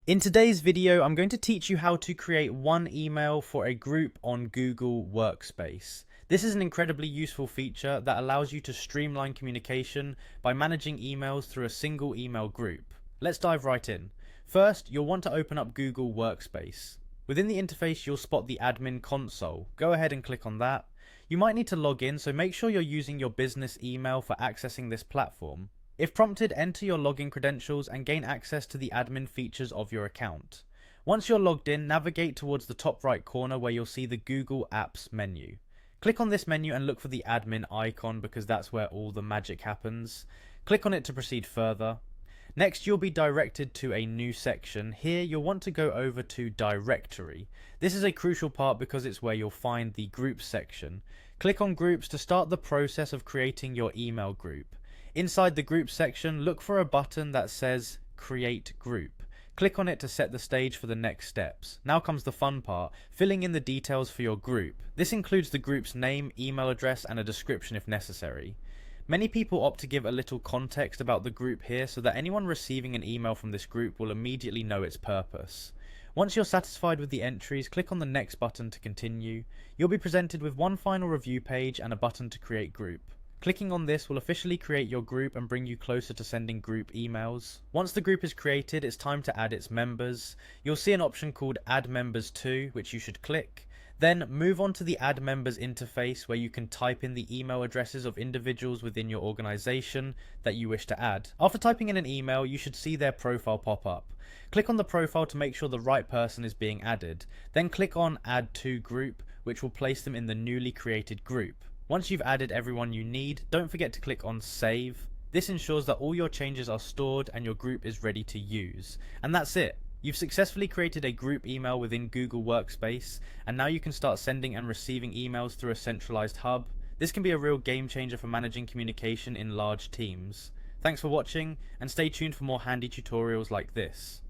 In today's video, I'm going to teach you how to create one email for a group on Google Workspace. This is an incredibly useful feature that allows you to streamline communication by managing emails through a single email group. Let's dive right in. First, you'll want to open up Google Workspace. Within the interface, you'll spot the admin console. Go ahead and click on that. You might need to log in, so make sure you're using your business email for accessing this platform. If prompted, enter your login credentials and gain access to the admin features of your account. Once you're logged in, navigate towards the top right corner where you'll see the Google Apps menu. Click on this menu and look for the admin icon because that's where all the magic happens. Click on it to proceed further. Next, you'll be directed to a new section. Here, you'll want to go over to Directory. This is a crucial part because it's where you'll find the Groups section. Click on Groups to start the process of creating your email group. Inside the Group section, look for a button that says Create Group. Click on it to set the stage for the next steps. Now comes the fun part, filling in the details for your group. This includes the group's name, email address, and a description if necessary. Many people opt to give a little context about the group here so that anyone receiving an email from this group will immediately know its purpose. Once you're satisfied with the entries, click on the next button to continue. You'll be presented with one final review page and a button to create group. Clicking on this will officially create your group and bring you closer to sending group emails. Once the group is created, it's time to add its members. You'll see an option called Add Members To, which you should click. Then move on to the Add Members interface where you can type in the email addresses of individuals within your organization that you wish to add. After typing in an email, you should see their profile pop up. Click on the profile to make sure the right person is being added. Then click on Add To Group, which will place them in the newly created group. Once you've added everyone you need, don't forget to click on Save. This ensures that all your changes are stored and your group is ready to use. And that's it. You've successfully created a group email within Google Workspace, and now you can start sending and receiving emails through a centralized hub. This can be a real game changer for managing communication in large teams. Thanks for watching, and stay tuned for more handy tutorials like this.